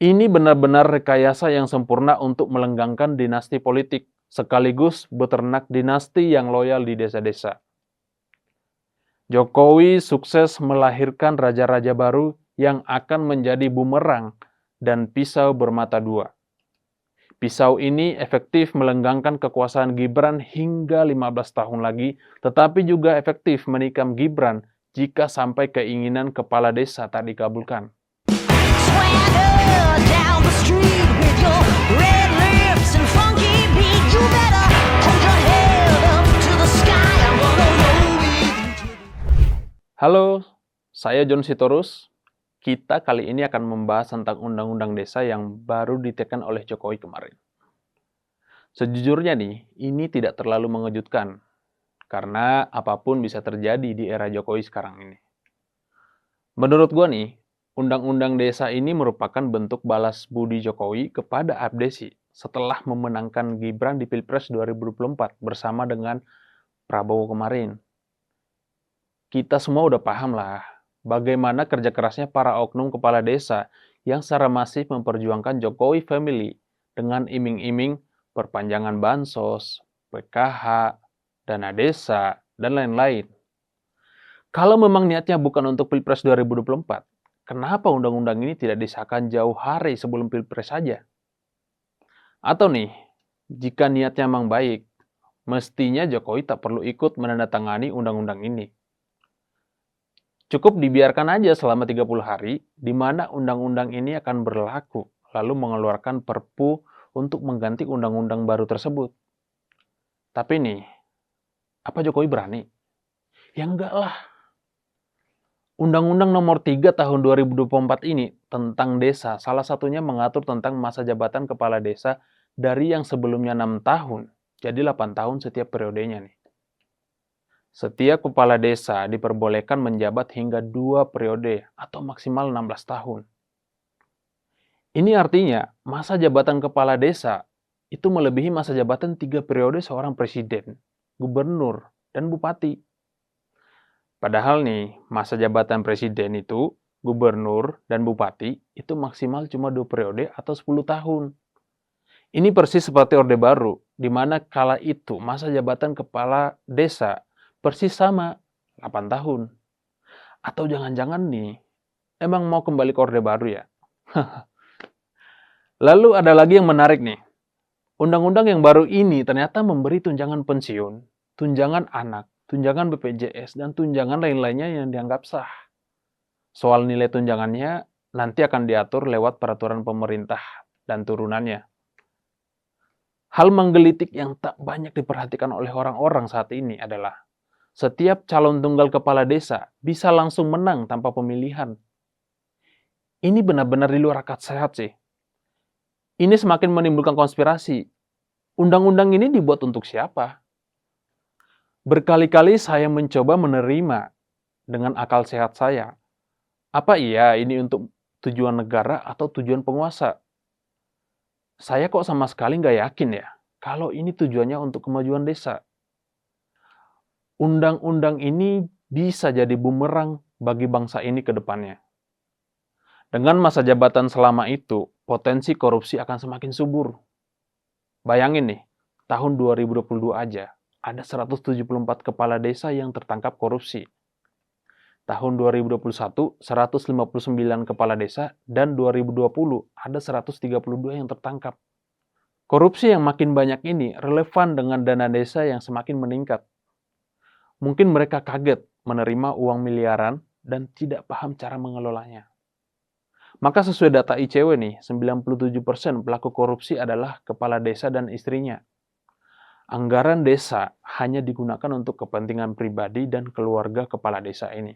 Ini benar-benar rekayasa yang sempurna untuk melenggangkan dinasti politik, sekaligus beternak dinasti yang loyal di desa-desa. Jokowi sukses melahirkan raja-raja baru yang akan menjadi bumerang dan pisau bermata dua. Pisau ini efektif melenggangkan kekuasaan Gibran hingga 15 tahun lagi, tetapi juga efektif menikam Gibran jika sampai keinginan kepala desa tak dikabulkan. Swagger down the street with your red lips and funky beat. You better hold your head up to the sky. I'm gonna roll with you. Halo, saya John Sitorus. Kita kali ini akan membahas tentang undang-undang desa yang baru ditekan oleh Jokowi kemarin. Sejujurnya nih, ini tidak terlalu mengejutkan, karena apapun bisa terjadi di era Jokowi sekarang ini. Menurut gua nih, undang-undang desa ini merupakan bentuk balas budi Jokowi kepada Abdesi setelah memenangkan Gibran di Pilpres 2024 bersama dengan Prabowo kemarin. Kita semua udah paham lah bagaimana kerja kerasnya para oknum kepala desa yang secara masif memperjuangkan Jokowi Family dengan iming-iming perpanjangan bansos, PKH, dana desa, dan lain-lain. Kalau memang niatnya bukan untuk Pilpres 2024, kenapa undang-undang ini tidak disahkan jauh hari sebelum Pilpres saja? Atau nih, jika niatnya memang baik, mestinya Jokowi tak perlu ikut menandatangani undang-undang ini. Cukup dibiarkan aja selama 30 hari, di mana undang-undang ini akan berlaku, lalu mengeluarkan Perpu untuk mengganti undang-undang baru tersebut. Tapi nih, apa Jokowi berani? Ya enggak lah. Undang-Undang Nomor 3 Tahun 2024 ini tentang desa, salah satunya mengatur tentang masa jabatan kepala desa dari yang sebelumnya 6 tahun, jadi 8 tahun setiap periodenya nih. Setiap kepala desa diperbolehkan menjabat hingga 2 periode atau maksimal 16 tahun. Ini artinya masa jabatan kepala desa itu melebihi masa jabatan 3 periode seorang presiden, gubernur, dan bupati. Padahal nih, masa jabatan presiden itu, gubernur, dan bupati itu maksimal cuma 2 periode atau 10 tahun. Ini persis seperti Orde Baru, di mana kala itu masa jabatan kepala desa persis sama, 8 tahun. Atau jangan-jangan nih, emang mau kembali ke Orde Baru ya? Lalu ada lagi yang menarik nih. Undang-undang yang baru ini ternyata memberi tunjangan pensiun, tunjangan anak, tunjangan BPJS, dan tunjangan lain-lainnya yang dianggap sah. Soal nilai tunjangannya nanti akan diatur lewat peraturan pemerintah dan turunannya. Hal menggelitik yang tak banyak diperhatikan oleh orang-orang saat ini adalah setiap calon tunggal kepala desa bisa langsung menang tanpa pemilihan. Ini benar-benar di luar akal sehat sih. Ini semakin menimbulkan konspirasi. Undang-undang ini dibuat untuk siapa? Berkali-kali saya mencoba menerima dengan akal sehat saya. Apa iya ini untuk tujuan negara atau tujuan penguasa? Saya kok sama sekali nggak yakin ya kalau ini tujuannya untuk kemajuan desa. Undang-undang ini bisa jadi bumerang bagi bangsa ini ke depannya. Dengan masa jabatan selama itu, potensi korupsi akan semakin subur. Bayangin nih, tahun 2022 aja, ada 174 kepala desa yang tertangkap korupsi. Tahun 2021, 159 kepala desa, dan 2020 ada 132 yang tertangkap. Korupsi yang makin banyak ini relevan dengan dana desa yang semakin meningkat. Mungkin mereka kaget menerima uang miliaran dan tidak paham cara mengelolanya. Maka sesuai data ICW nih, 97% pelaku korupsi adalah kepala desa dan istrinya. Anggaran desa hanya digunakan untuk kepentingan pribadi dan keluarga kepala desa ini.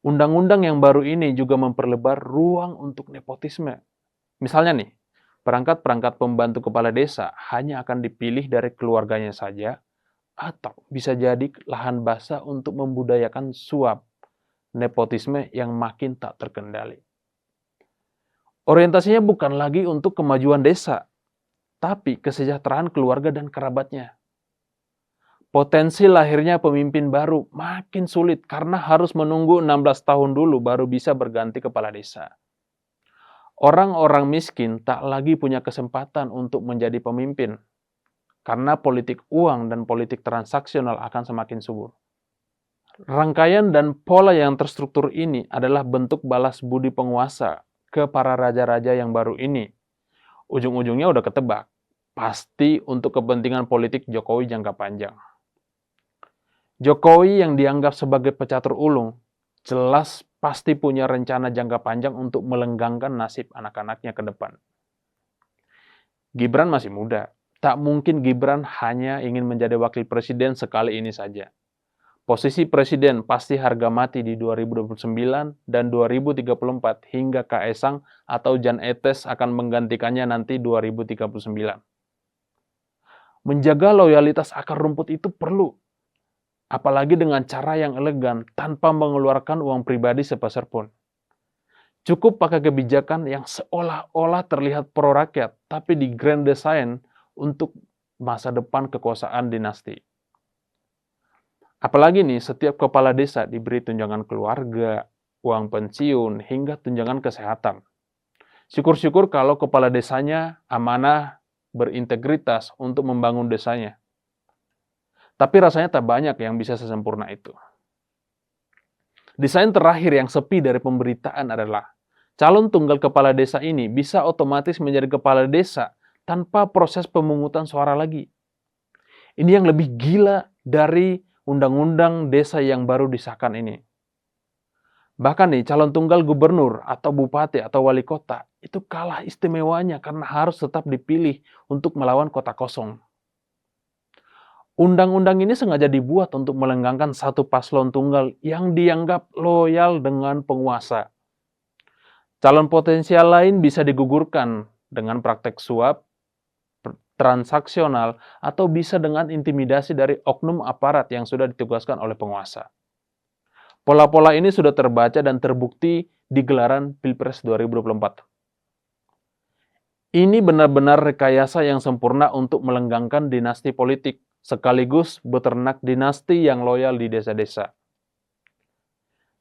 Undang-undang yang baru ini juga memperlebar ruang untuk nepotisme. Misalnya nih, perangkat-perangkat pembantu kepala desa hanya akan dipilih dari keluarganya saja, atau bisa jadi lahan basah untuk membudayakan suap, nepotisme yang makin tak terkendali. Orientasinya bukan lagi untuk kemajuan desa, tapi kesejahteraan keluarga dan kerabatnya. Potensi lahirnya pemimpin baru makin sulit karena harus menunggu 16 tahun dulu baru bisa berganti kepala desa. Orang-orang miskin tak lagi punya kesempatan untuk menjadi pemimpin, karena politik uang dan politik transaksional akan semakin subur. Rangkaian dan pola yang terstruktur ini adalah bentuk balas budi penguasa ke para raja-raja yang baru ini. Ujung-ujungnya udah ketebak, pasti untuk kepentingan politik Jokowi jangka panjang. Jokowi yang dianggap sebagai pecatur ulung, jelas pasti punya rencana jangka panjang untuk melenggangkan nasib anak-anaknya ke depan. Gibran masih muda, tak mungkin Gibran hanya ingin menjadi wakil presiden sekali ini saja. Posisi presiden pasti harga mati di 2029 dan 2034 hingga Kaesang atau Jan Etes akan menggantikannya nanti 2039. Menjaga loyalitas akar rumput itu perlu, apalagi dengan cara yang elegan tanpa mengeluarkan uang pribadi sepeser pun. Cukup pakai kebijakan yang seolah-olah terlihat pro rakyat, tapi di grand design untuk masa depan kekuasaan dinasti. Apalagi nih, setiap kepala desa diberi tunjangan keluarga, uang pensiun, hingga tunjangan kesehatan. Syukur-syukur kalau kepala desanya amanah, berintegritas untuk membangun desanya. Tapi rasanya tak banyak yang bisa sesempurna itu. Desain terakhir yang sepi dari pemberitaan adalah calon tunggal kepala desa ini bisa otomatis menjadi kepala desa tanpa proses pemungutan suara lagi. Ini yang lebih gila dari undang-undang desa yang baru disahkan ini. Bahkan nih, calon tunggal gubernur atau bupati atau wali kota itu kalah istimewanya karena harus tetap dipilih untuk melawan kota kosong. Undang-undang ini sengaja dibuat untuk melenggangkan satu paslon tunggal yang dianggap loyal dengan penguasa. Calon potensial lain bisa digugurkan dengan praktek suap, transaksional, atau bisa dengan intimidasi dari oknum aparat yang sudah ditugaskan oleh penguasa. Pola-pola ini sudah terbaca dan terbukti di gelaran Pilpres 2024. Ini benar-benar rekayasa yang sempurna untuk melenggangkan dinasti politik, sekaligus beternak dinasti yang loyal di desa-desa.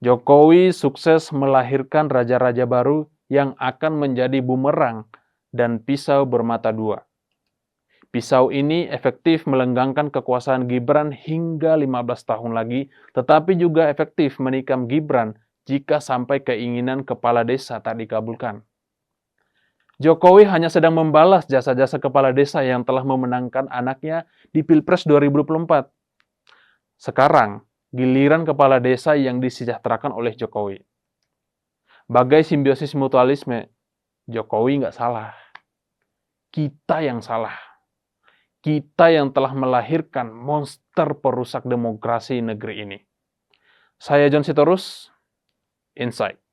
Jokowi sukses melahirkan raja-raja baru yang akan menjadi bumerang dan pisau bermata dua. Pisau ini efektif melenggangkan kekuasaan Gibran hingga 15 tahun lagi, tetapi juga efektif menikam Gibran jika sampai keinginan kepala desa tak dikabulkan. Jokowi hanya sedang membalas jasa-jasa kepala desa yang telah memenangkan anaknya di Pilpres 2024. Sekarang, giliran kepala desa yang disejahterakan oleh Jokowi. Bagai simbiosis mutualisme, Jokowi nggak salah. Kita yang salah. Kita yang telah melahirkan monster perusak demokrasi negeri ini. Saya John Sitorus, Insight.